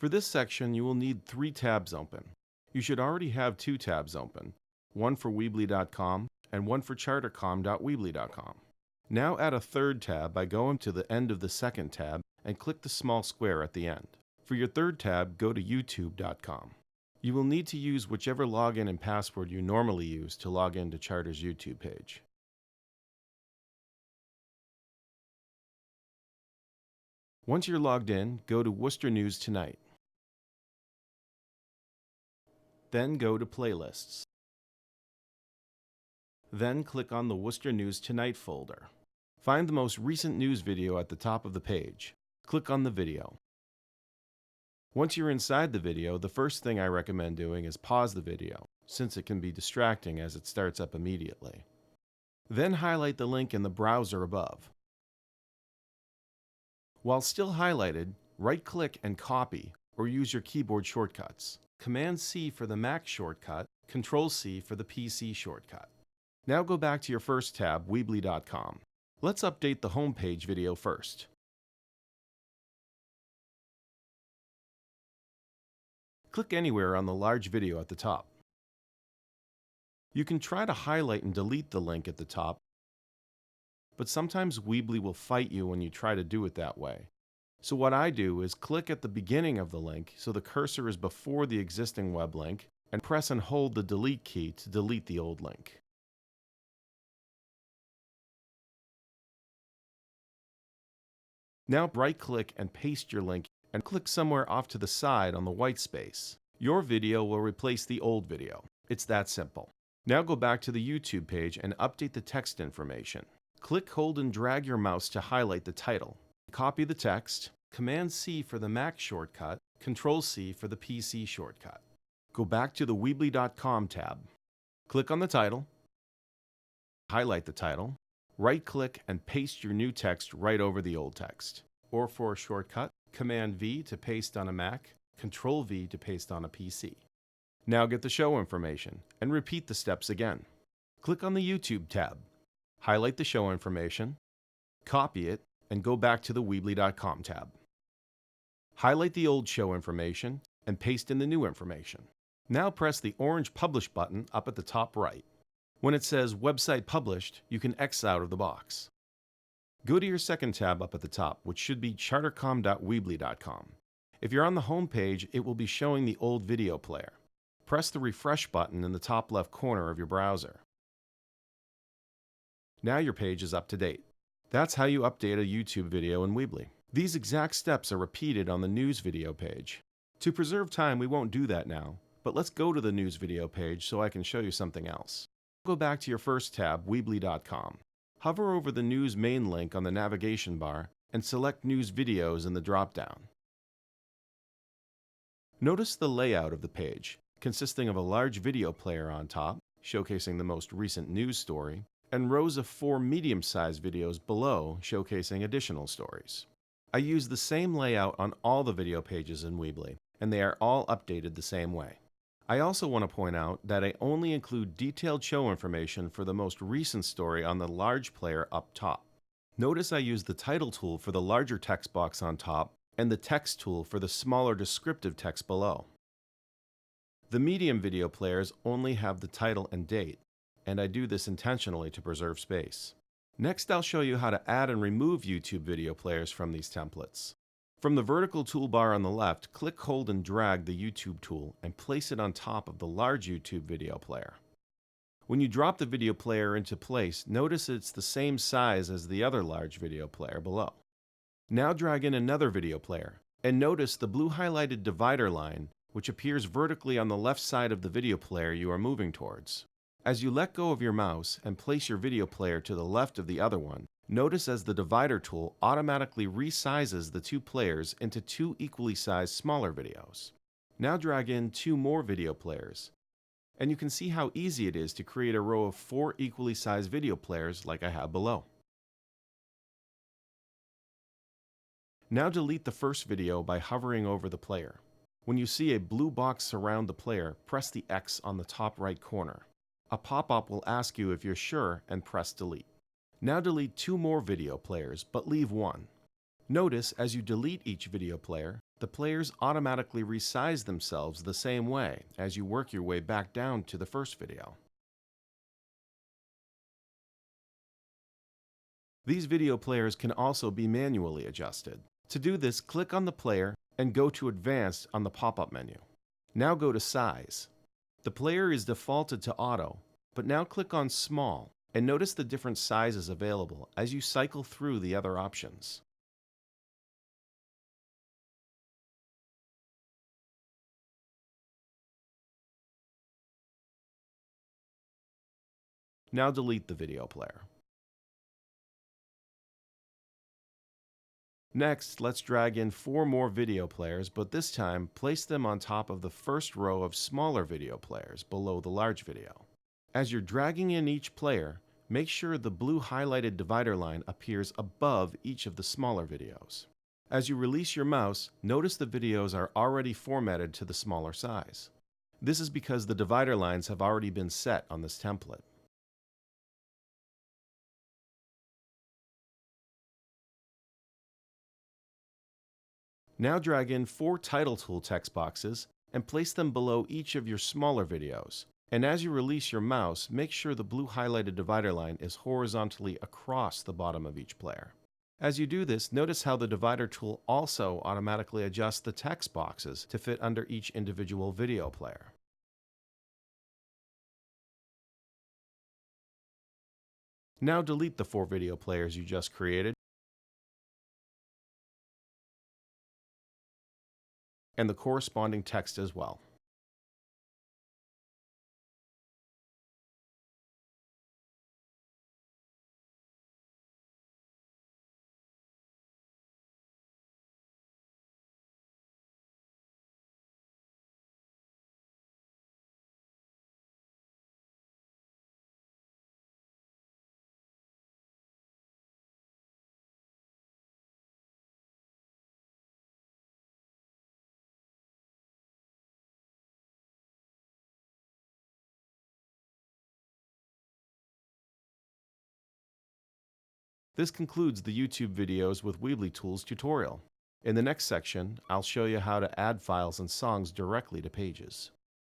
For this section, you will need 3 tabs open. You should already have 2 tabs open, one for Weebly.com and one for chartercom.weebly.com. Now add a third tab by going to the end of the second tab and click the small square at the end. For your third tab, go to YouTube.com. You will need to use whichever login and password you normally use to log into Charter's YouTube page. Once you're logged in, go to Worcester News Tonight. Then go to Playlists. Then click on the Worcester News Tonight folder. Find the most recent news video at the top of the page. Click on the video. Once you're inside the video, the first thing I recommend doing is pause the video, since it can be distracting as it starts up immediately. Then highlight the link in the browser above. While still highlighted, right-click and copy, or use your keyboard shortcuts. Command-C for the Mac shortcut, Control-C for the PC shortcut. Now go back to your first tab, Weebly.com. Let's update the homepage video first. Click anywhere on the large video at the top. You can try to highlight and delete the link at the top, but sometimes Weebly will fight you when you try to do it that way. So what I do is click at the beginning of the link so the cursor is before the existing web link, and press and hold the delete key to delete the old link. Now right-click and paste your link and click somewhere off to the side on the white space. Your video will replace the old video. It's that simple. Now go back to the YouTube page and update the text information. Click, hold, and drag your mouse to highlight the title. Copy the text, Command-C for the Mac shortcut, Control-C for the PC shortcut. Go back to the Weebly.com tab. Click on the title, highlight the title, right-click and paste your new text right over the old text. Or for a shortcut, Command-V to paste on a Mac, Control-V to paste on a PC. Now get the show information and repeat the steps again. Click on the YouTube tab. Highlight the show information, copy it, and go back to the Weebly.com tab. Highlight the old show information and paste in the new information. Now press the orange Publish button up at the top right. When it says Website Published, you can X out of the box. Go to your second tab up at the top, which should be chartercom.weebly.com. If you're on the home page, it will be showing the old video player. Press the refresh button in the top left corner of your browser. Now your page is up to date. That's how you update a YouTube video in Weebly. These exact steps are repeated on the news video page. To preserve time, we won't do that now, but let's go to the news video page so I can show you something else. Go back to your first tab, Weebly.com. Hover over the news main link on the navigation bar and select News Videos in the drop-down. Notice the layout of the page, consisting of a large video player on top, showcasing the most recent news story, and rows of 4 medium-sized videos below, showcasing additional stories. I use the same layout on all the video pages in Weebly, and they are all updated the same way. I also want to point out that I only include detailed show information for the most recent story on the large player up top. Notice I use the title tool for the larger text box on top and the text tool for the smaller descriptive text below. The medium video players only have the title and date, and I do this intentionally to preserve space. Next, I'll show you how to add and remove YouTube video players from these templates. From the vertical toolbar on the left, click, hold, and drag the YouTube tool and place it on top of the large YouTube video player. When you drop the video player into place, notice it's the same size as the other large video player below. Now drag in another video player, and notice the blue highlighted divider line, which appears vertically on the left side of the video player you are moving towards. As you let go of your mouse and place your video player to the left of the other one, notice as the divider tool automatically resizes the 2 players into 2 equally sized smaller videos. Now drag in 2 more video players, and you can see how easy it is to create a row of 4 equally sized video players like I have below. Now delete the first video by hovering over the player. When you see a blue box surround the player, press the X on the top right corner. A pop-up will ask you if you're sure and press delete. Now delete 2 more video players, but leave one. Notice as you delete each video player, the players automatically resize themselves the same way as you work your way back down to the first video. These video players can also be manually adjusted. To do this, click on the player and go to Advanced on the pop-up menu. Now go to Size. The player is defaulted to Auto, but now click on Small and notice the different sizes available as you cycle through the other options. Now delete the video player. Next, let's drag in 4 more video players, but this time place them on top of the first row of smaller video players below the large video. As you're dragging in each player, make sure the blue highlighted divider line appears above each of the smaller videos. As you release your mouse, notice the videos are already formatted to the smaller size. This is because the divider lines have already been set on this template. Now drag in 4 title tool text boxes and place them below each of your smaller videos. And as you release your mouse, make sure the blue highlighted divider line is horizontally across the bottom of each player. As you do this, notice how the divider tool also automatically adjusts the text boxes to fit under each individual video player. Now delete the 4 video players you just created and the corresponding text as well. This concludes the YouTube videos with Weebly Tools tutorial. In the next section, I'll show you how to add files and songs directly to pages.